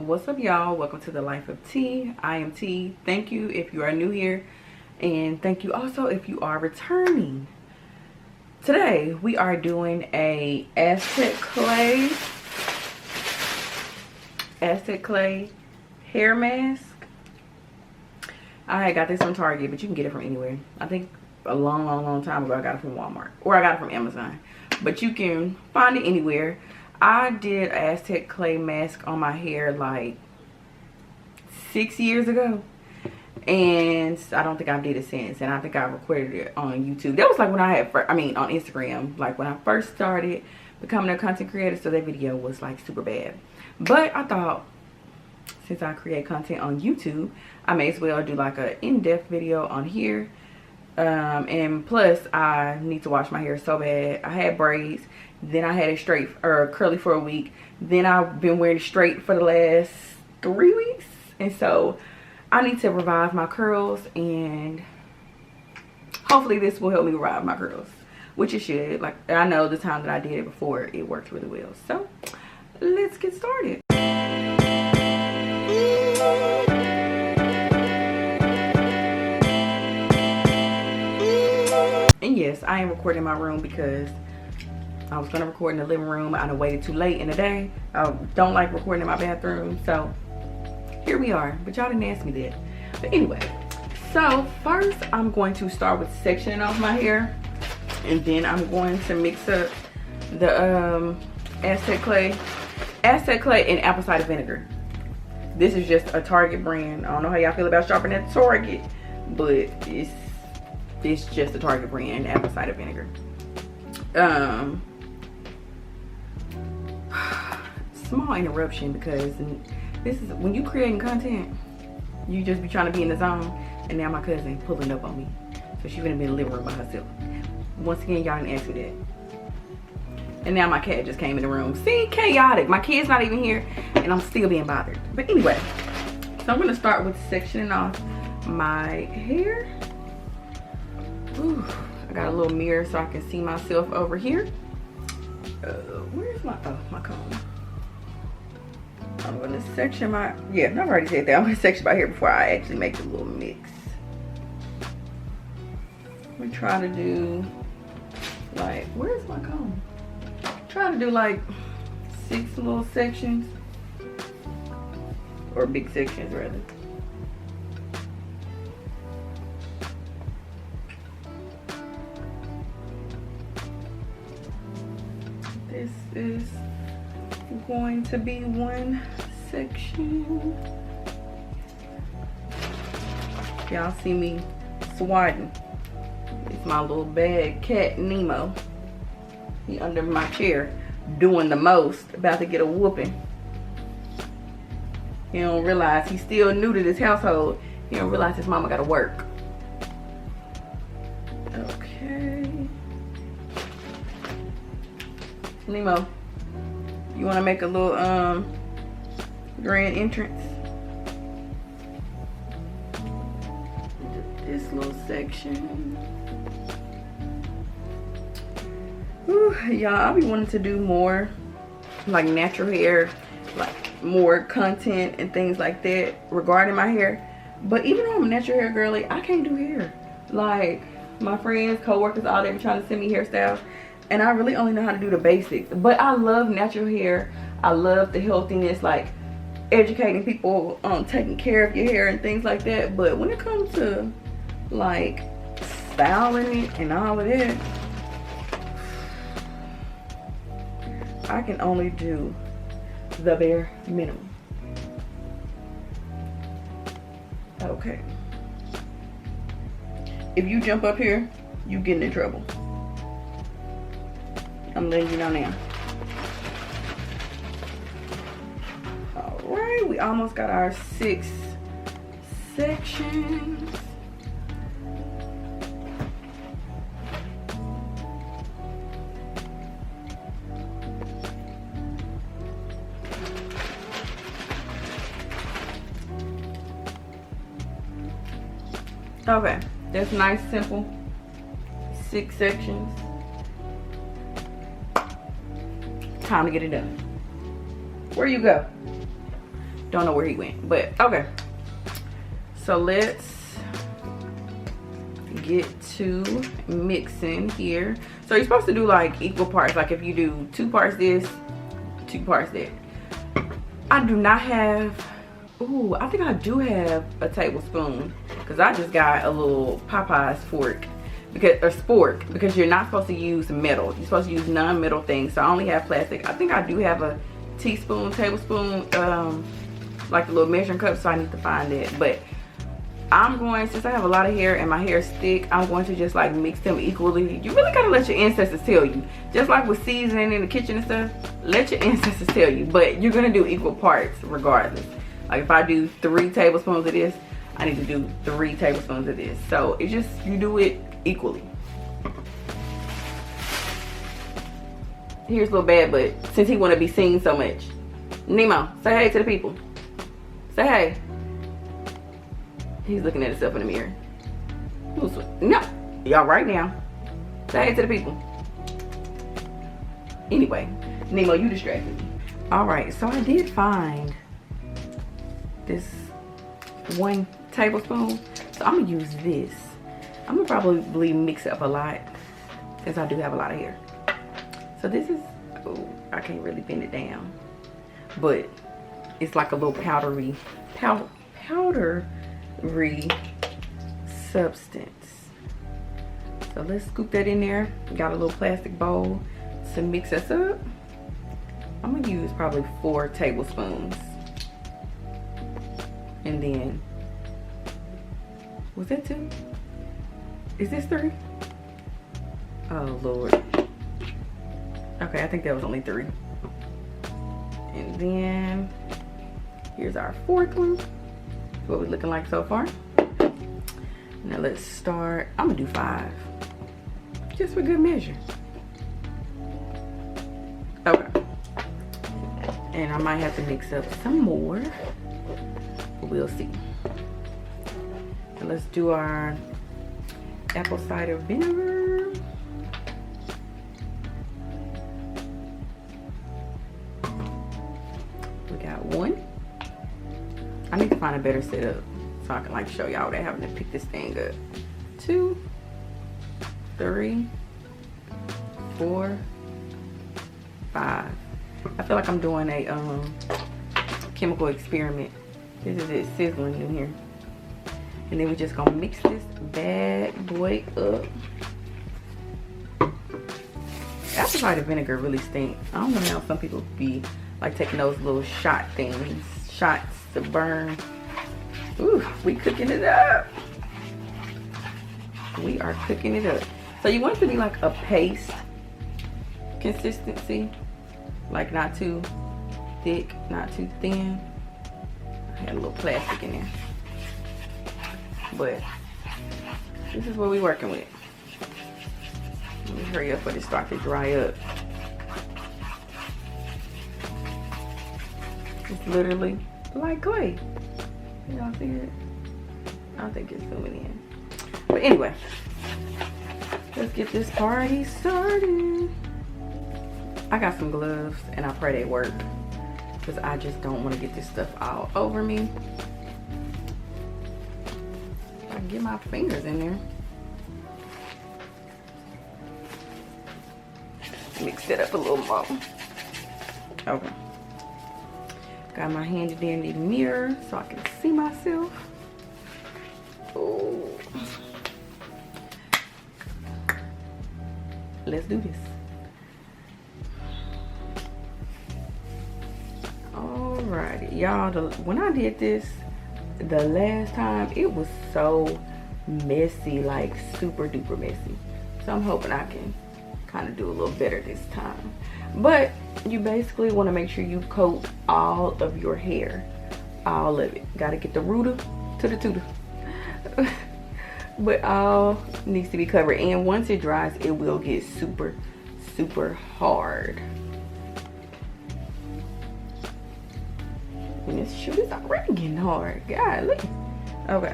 What's up, y'all? Welcome to the Life of T. I am T. Thank you if you are new here, and thank you also if you are returning. Today we are doing a aztec clay hair mask. I got this from Target, but you can get it from anywhere. I think a long time ago I got it from Walmart, or I got it from Amazon, but you can find it anywhere. I did aztec clay mask on my hair like 6 years ago, and I don't think I did it since. And I think I recorded it on YouTube. That was like when I had on Instagram, like when I first started becoming a content creator. So that video was like super bad, but I thought since I create content on YouTube, I may as well do like an in-depth video on here. And plus I need to wash my hair so bad. I had braids, then I had it straight or curly for a week, then I've been wearing it straight for the last 3 weeks, and so I need to revive my curls, and hopefully this will help me revive my curls, which it should. Like, I know the time that I did it before, it worked really well. So let's get started. And yes, I am recording in my room because I was going to record in the living room. I done waited too late in the day. I don't like recording in my bathroom. So here we are. But y'all didn't ask me that. But anyway, so first I'm going to start with sectioning off my hair. And then I'm going to mix up the aztec clay and apple cider vinegar. This is just a Target brand. I don't know how y'all feel about shopping at Target, but it's just a Target brand, apple cider vinegar. Small interruption, because this is when you creating content, you just be trying to be in the zone, and now my cousin pulling up on me, so she gonna be in the living room by herself. Once again, y'all didn't ask me that. And now my cat just came in the room. See, chaotic. My kid's not even here, and I'm still being bothered. But anyway, so I'm gonna start with sectioning off my hair. Ooh, I got a little mirror so I can see myself over here. Where's my comb? I'm gonna section my, I've already said that. I'm gonna section my hair before I actually make the little mix. I'm gonna try to do like, where's my comb? Try to do like 6 little sections, or big sections rather. This is going to be one section. Y'all see me swatting. It's my little bad cat Nemo. He under my chair doing the most, about to get a whooping. He don't realize he's still new to this household. He don't realize his mama gotta work. Okay. Nemo, you want to make a little grand entrance? This little section. Y'all, I'll be wanting to do more like natural hair, like more content and things like that regarding my hair. But even though I'm a natural hair girly, I can't do hair. Like, my friends, co-workers, all they be trying to send me hairstyles, and I really only know how to do the basics. But I love natural hair. I love the healthiness, like educating people on taking care of your hair and things like that. But when it comes to like styling it and all of that, I can only do the bare minimum. Okay. If you jump up here, you getting in trouble. I'm letting you know now. Alright, we almost got our 6 sections. Okay, that's nice, simple. 6 sections. Time to get it done. Where you go? Don't know where he went, but okay. So let's get to mixing here. So you're supposed to do like equal parts. Like if you do 2 parts this, 2 parts that. I do not have, ooh, I think I do have a tablespoon, because I just got a little Popeye's fork, because, or spork, because you're not supposed to use metal. You're supposed to use non-metal things. So I only have plastic. I think I do have a teaspoon, tablespoon, like the little measuring cup, so I need to find it. But I'm going, since I have a lot of hair and my hair is thick, I'm going to just like mix them equally. You really gotta let your ancestors tell you. Just like with seasoning in the kitchen and stuff, let your ancestors tell you. But you're gonna do equal parts regardless. Like if I do 3 tablespoons of this, I need to do 3 tablespoons of this. So it's just, you do it equally. Here's Little Bad Butt, since he wanna be seen so much. Nemo, say hey to the people. Say hey. He's looking at himself in the mirror. No, y'all right now. Say hey to the people. Anyway, Nemo, you distracted me. All right, so I did find this 1 tablespoon. So I'm gonna use this. I'm gonna probably mix up a lot since I do have a lot of hair. So this is, oh, I can't really bend it down, but it's like a little powdery substance. So let's scoop that in there. Got a little plastic bowl to mix us up. I'm gonna use probably 4 tablespoons. And then, was that 2? Is this 3? Oh Lord. Okay, I think that was only 3. And then, here's our 4th one. What we're looking like so far. Now let's start. I'm gonna do 5, just for good measure. Okay, and I might have to mix up some more, but we'll see. And let's do our apple cider vinegar. We got 1. I need to find a better setup so I can like show y'all without having to pick this thing up. 2, 3, 4, 5. I feel like I'm doing a chemical experiment. This is it sizzling in here. And then we're just gonna mix this bad boy up. Apple cider vinegar really stinks. I don't know how some people be like taking those little shot things, shots to burn. Ooh, we cooking it up. We are cooking it up. So you want it to be like a paste consistency, like not too thick, not too thin. I had a little plastic in there, but this is what we're working with. Let me hurry up for this start to dry up. It's literally like clay. Y'all see it? I don't think it's zooming in. But anyway, let's get this party started. I got some gloves and I pray they work, because I just don't want to get this stuff all over me. I can get my fingers in there. Mix it up a little more. Okay. Got my handy dandy mirror so I can see myself. Oh. Let's do this. Alrighty, y'all. When I did this the last time, it was so messy, like super duper messy. So I'm hoping I can kind of do a little better this time. But you basically want to make sure you coat all of your hair, all of it. Got to get the rooter to the tutor. But all needs to be covered, and once it dries, it will get super hard. And this shoot is already getting hard. God, look. Okay.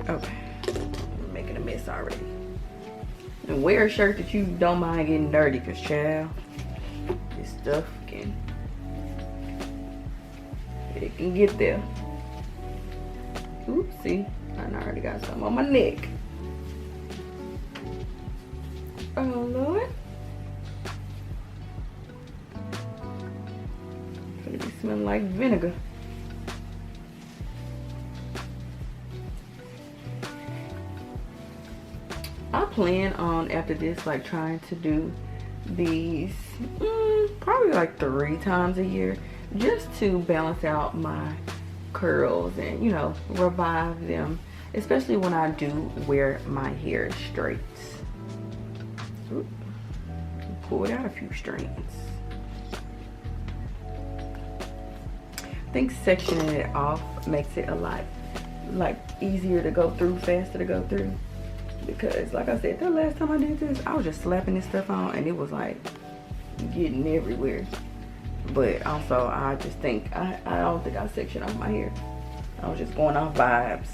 Okay. I'm making a mess already. And wear a shirt that you don't mind getting dirty, because child, this stuff can It can get there. Oopsie, I already got some on my neck. Oh Lord. It's gonna be smelling like vinegar. I plan on, after this, like trying to do these probably like 3 times a year, just to balance out my curls and, you know, revive them, especially when I do wear my hair straight. Oop. Pull it out a few strands. I think sectioning it off makes it a lot like easier to go through, faster to go through. Because like I said, the last time I did this, I was just slapping this stuff on and it was like getting everywhere. But also I just think, I don't think I sectioned off my hair. I was just going off vibes.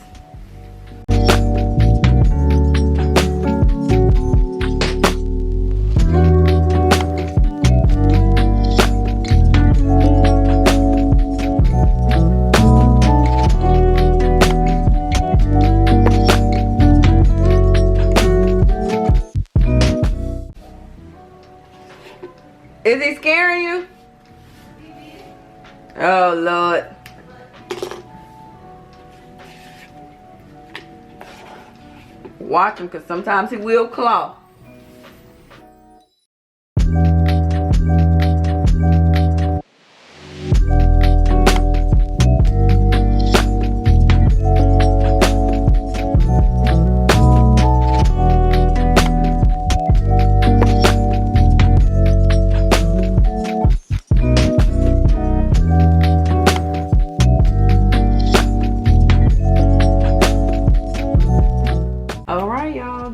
Is he scaring you? Oh Lord. Watch him, because sometimes he will claw.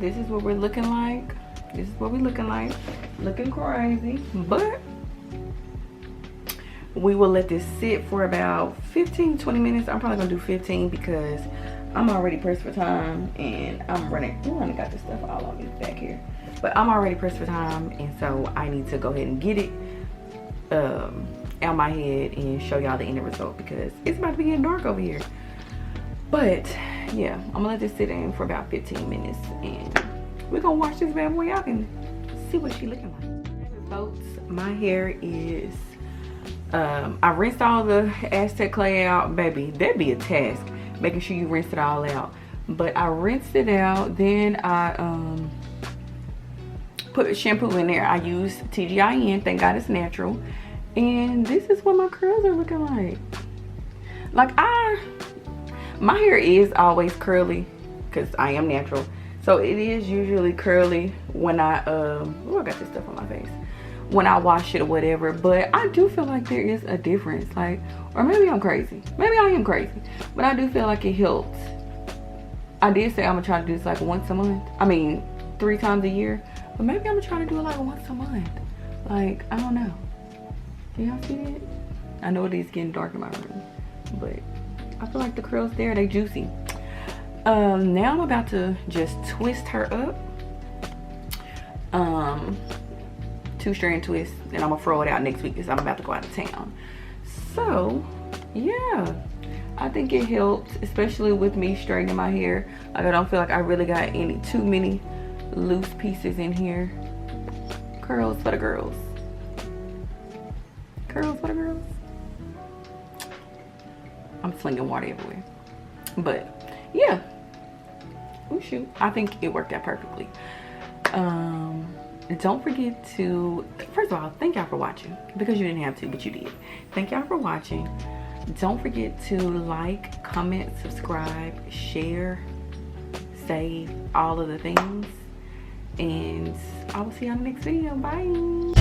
This is what we're looking like. This is what we're looking like. Looking crazy, but we will let this sit for about 15-20 minutes. I'm probably gonna do 15 because I'm already pressed for time and I'm running. Ooh, I got this stuff all on me back here, but I'm already pressed for time, and so I need to go ahead and get it out my head and show y'all the end result, because it's about to be getting dark over here. But yeah, I'm gonna let this sit in for about 15 minutes and we're gonna wash this bad boy out and see what she looking like. Folks, my hair is I rinsed all the Aztec clay out. Baby, that'd be a task, making sure you rinse it all out. But I rinsed it out, then I put shampoo in there. I used TGIN, thank God it's natural, and this is what my curls are looking like. Like, my hair is always curly because I am natural, so it is usually curly when I oh, I got this stuff on my face, when I wash it or whatever. But I do feel like there is a difference, like, or maybe I'm crazy, maybe I am crazy, but I do feel like it helps. I did say I'm gonna try to do this like once a month, I mean 3 times a year, but maybe I'm gonna try to do it like once a month. Like, I don't know, do y'all see that? I know it is getting dark in my room, but I feel like the curls there, they juicy. Now I'm about to just twist her up. 2-strand twist, and I'm gonna throw it out next week because I'm about to go out of town. So yeah, I think it helped, especially with me straightening my hair. Like, I don't feel like I really got too many loose pieces in here. Curls for the girls. Curls for the girls. I'm slinging water everywhere. But yeah. Oh shoot. I think it worked out perfectly. Don't forget to, first of all, thank y'all for watching, because you didn't have to, but you did. Thank y'all for watching. Don't forget to like, comment, subscribe, share, save, all of the things. And I will see you on the next video. Bye.